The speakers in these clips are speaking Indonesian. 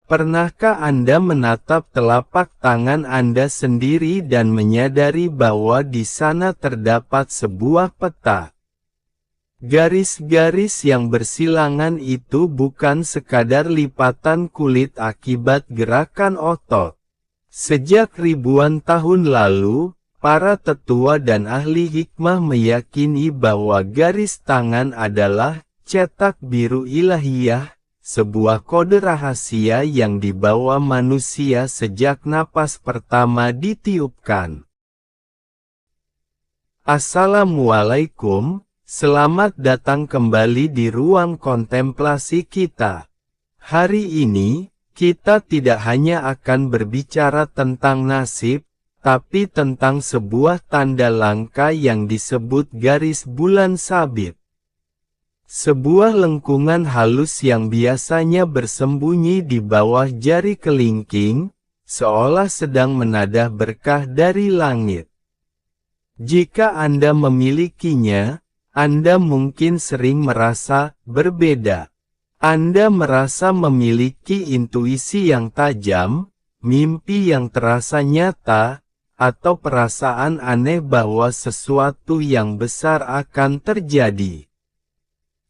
Pernahkah Anda menatap telapak tangan Anda sendiri dan menyadari bahwa di sana terdapat sebuah peta? Garis-garis yang bersilangan itu bukan sekadar lipatan kulit akibat gerakan otot. Sejak ribuan tahun lalu, para tetua dan ahli hikmah meyakini bahwa garis tangan adalah cetak biru ilahiyah, sebuah kode rahasia yang dibawa manusia sejak napas pertama ditiupkan. Assalamualaikum, selamat datang kembali di ruang kontemplasi kita. Hari ini, kita tidak hanya akan berbicara tentang nasib, tapi tentang sebuah tanda langka yang disebut garis bulan sabit. Sebuah lengkungan halus yang biasanya bersembunyi di bawah jari kelingking, seolah sedang menadah berkah dari langit. Jika Anda memilikinya, Anda mungkin sering merasa berbeda. Anda merasa memiliki intuisi yang tajam, mimpi yang terasa nyata, atau perasaan aneh bahwa sesuatu yang besar akan terjadi.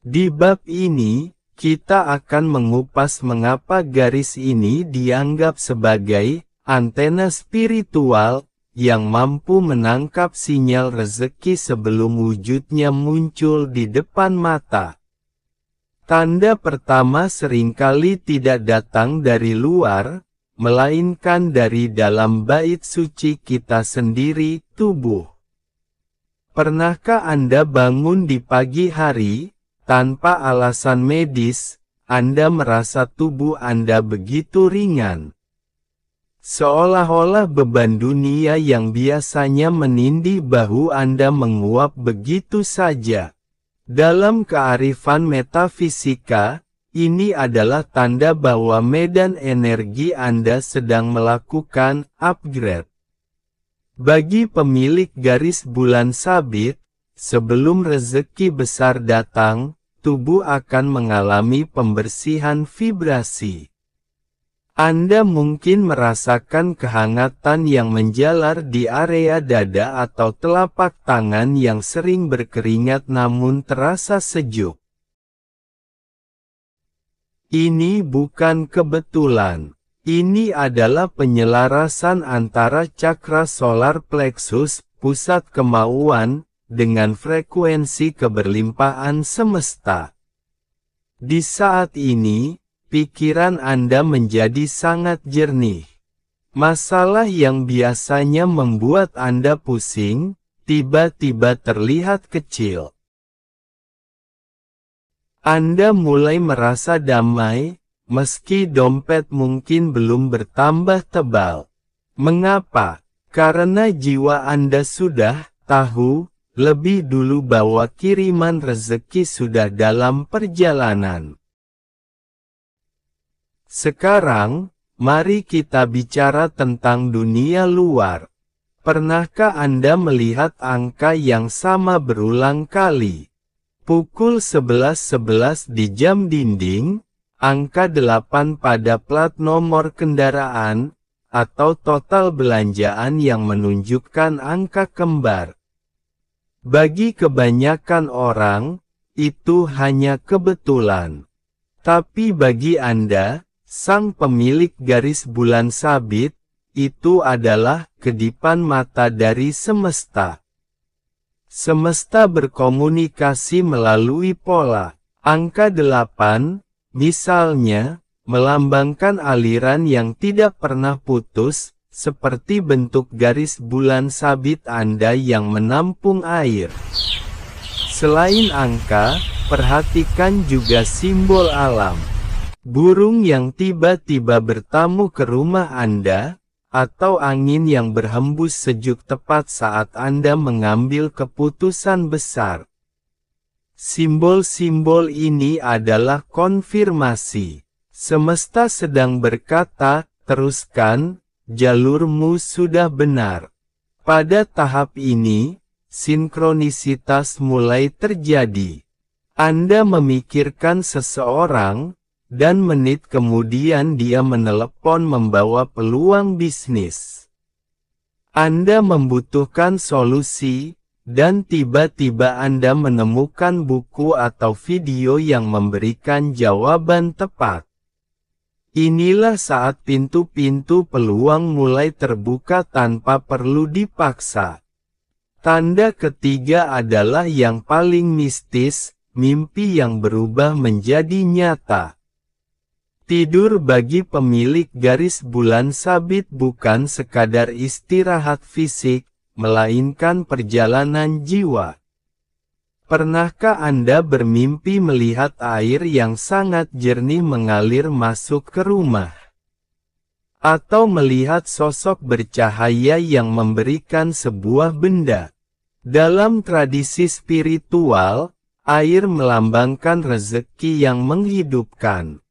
Di bab ini, kita akan mengupas mengapa garis ini dianggap sebagai antena spiritual yang mampu menangkap sinyal rezeki sebelum wujudnya muncul di depan mata. Tanda pertama seringkali tidak datang dari luar, melainkan dari dalam bait suci kita sendiri, tubuh. Pernahkah Anda bangun di pagi hari? Tanpa alasan medis, Anda merasa tubuh Anda begitu ringan. Seolah-olah beban dunia yang biasanya menindih bahu Anda menguap begitu saja. Dalam kearifan metafisika, ini adalah tanda bahwa medan energi Anda sedang melakukan upgrade. Bagi pemilik garis bulan sabit, sebelum rezeki besar datang, tubuh akan mengalami pembersihan vibrasi. Anda mungkin merasakan kehangatan yang menjalar di area dada atau telapak tangan yang sering berkeringat namun terasa sejuk. Ini bukan kebetulan. Ini adalah penyelarasan antara cakra solar plexus, pusat kemauan, dengan frekuensi keberlimpahan semesta. Di saat ini, pikiran Anda menjadi sangat jernih. Masalah yang biasanya membuat Anda pusing, tiba-tiba terlihat kecil. Anda mulai merasa damai, meski dompet mungkin belum bertambah tebal. Mengapa? Karena jiwa Anda sudah tahu lebih dulu bahwa kiriman rezeki sudah dalam perjalanan. Sekarang, mari kita bicara tentang dunia luar. Pernahkah Anda melihat angka yang sama berulang kali? Pukul 11.11 di jam dinding, angka 8 pada plat nomor kendaraan, atau total belanjaan yang menunjukkan angka kembar. Bagi kebanyakan orang, itu hanya kebetulan. Tapi bagi Anda, sang pemilik garis bulan sabit, itu adalah kedipan mata dari semesta. Semesta berkomunikasi melalui pola. Angka 8, misalnya, melambangkan aliran yang tidak pernah putus, seperti bentuk garis bulan sabit Anda yang menampung air. Selain angka, perhatikan juga simbol alam. Burung yang tiba-tiba bertamu ke rumah Anda, atau angin yang berhembus sejuk tepat saat Anda mengambil keputusan besar. Simbol-simbol ini adalah konfirmasi. Semesta sedang berkata, teruskan, jalurmu sudah benar. Pada tahap ini, sinkronisitas mulai terjadi. Anda memikirkan seseorang, dan menit kemudian dia menelepon membawa peluang bisnis. Anda membutuhkan solusi, dan tiba-tiba Anda menemukan buku atau video yang memberikan jawaban tepat. Inilah saat pintu-pintu peluang mulai terbuka tanpa perlu dipaksa. Tanda ketiga adalah yang paling mistis, mimpi yang berubah menjadi nyata. Tidur bagi pemilik garis bulan sabit bukan sekadar istirahat fisik, melainkan perjalanan jiwa. Pernahkah Anda bermimpi melihat air yang sangat jernih mengalir masuk ke rumah? Atau melihat sosok bercahaya yang memberikan sebuah benda? Dalam tradisi spiritual, air melambangkan rezeki yang menghidupkan.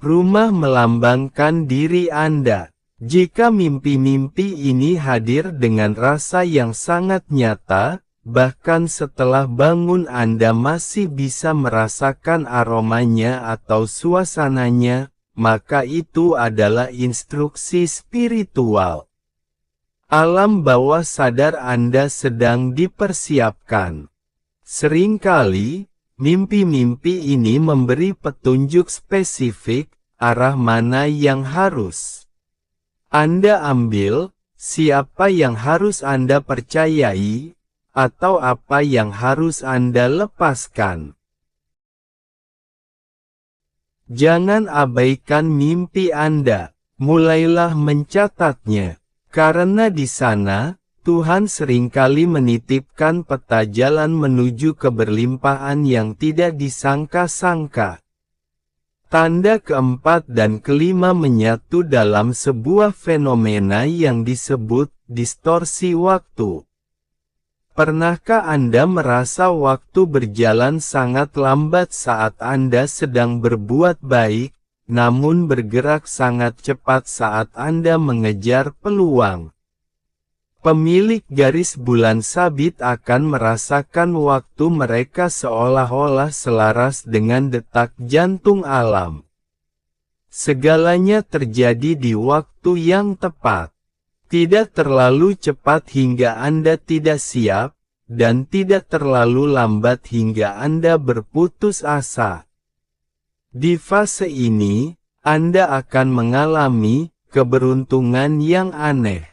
Rumah melambangkan diri Anda. Jika mimpi-mimpi ini hadir dengan rasa yang sangat nyata, bahkan setelah bangun Anda masih bisa merasakan aromanya atau suasananya, maka itu adalah instruksi spiritual. Alam bawah sadar Anda sedang dipersiapkan. Seringkali, mimpi-mimpi ini memberi petunjuk spesifik, arah mana yang harus Anda ambil, siapa yang harus Anda percayai, atau apa yang harus Anda lepaskan. Jangan abaikan mimpi Anda, mulailah mencatatnya, karena di sana, Tuhan seringkali menitipkan peta jalan menuju keberlimpahan yang tidak disangka-sangka. Tanda keempat dan kelima menyatu dalam sebuah fenomena yang disebut distorsi waktu. Pernahkah Anda merasa waktu berjalan sangat lambat saat Anda sedang berbuat baik, namun bergerak sangat cepat saat Anda mengejar peluang? Pemilik garis bulan sabit akan merasakan waktu mereka seolah-olah selaras dengan detak jantung alam. Segalanya terjadi di waktu yang tepat. Tidak terlalu cepat hingga Anda tidak siap, dan tidak terlalu lambat hingga Anda berputus asa. Di fase ini, Anda akan mengalami keberuntungan yang aneh.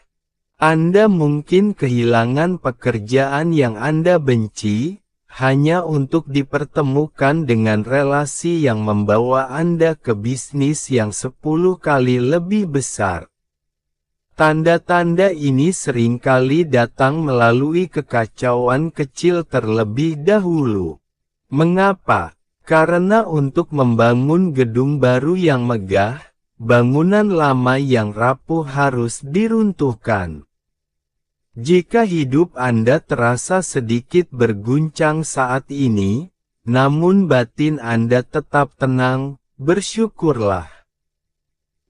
Anda mungkin kehilangan pekerjaan yang Anda benci, hanya untuk dipertemukan dengan relasi yang membawa Anda ke bisnis yang 10 kali lebih besar. Tanda-tanda ini seringkali datang melalui kekacauan kecil terlebih dahulu. Mengapa? Karena untuk membangun gedung baru yang megah, bangunan lama yang rapuh harus diruntuhkan. Jika hidup Anda terasa sedikit berguncang saat ini, namun batin Anda tetap tenang, bersyukurlah.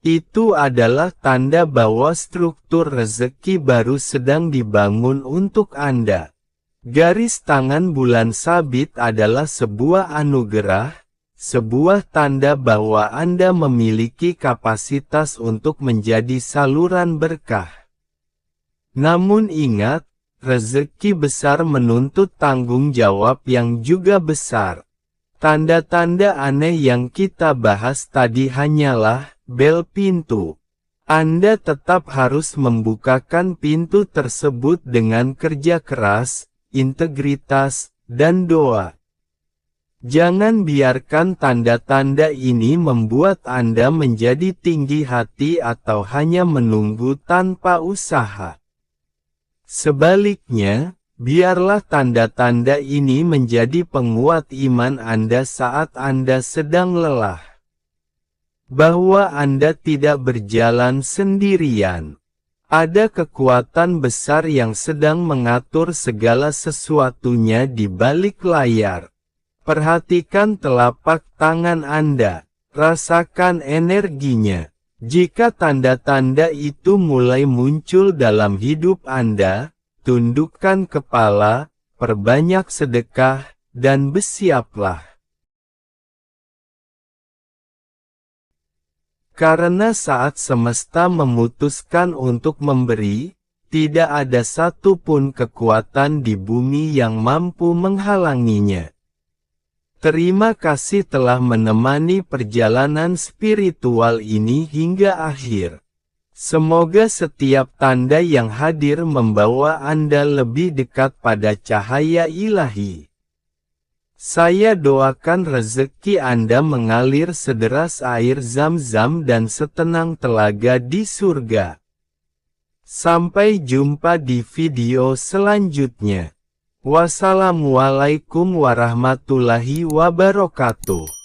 Itu adalah tanda bahwa struktur rezeki baru sedang dibangun untuk Anda. Garis tangan bulan sabit adalah sebuah anugerah, sebuah tanda bahwa Anda memiliki kapasitas untuk menjadi saluran berkah. Namun ingat, rezeki besar menuntut tanggung jawab yang juga besar. Tanda-tanda aneh yang kita bahas tadi hanyalah bel pintu. Anda tetap harus membukakan pintu tersebut dengan kerja keras, integritas, dan doa. Jangan biarkan tanda-tanda ini membuat Anda menjadi tinggi hati atau hanya menunggu tanpa usaha. Sebaliknya, biarlah tanda-tanda ini menjadi penguat iman Anda saat Anda sedang lelah. Bahwa Anda tidak berjalan sendirian. Ada kekuatan besar yang sedang mengatur segala sesuatunya di balik layar. Perhatikan telapak tangan Anda, rasakan energinya. Jika tanda-tanda itu mulai muncul dalam hidup Anda, tundukkan kepala, perbanyak sedekah, dan bersiaplah. Karena saat semesta memutuskan untuk memberi, tidak ada satupun kekuatan di bumi yang mampu menghalanginya. Terima kasih telah menemani perjalanan spiritual ini hingga akhir. Semoga setiap tanda yang hadir membawa Anda lebih dekat pada cahaya ilahi. Saya doakan rezeki Anda mengalir sederas air Zam-Zam dan setenang telaga di surga. Sampai jumpa di video selanjutnya. Wassalamualaikum warahmatullahi wabarakatuh.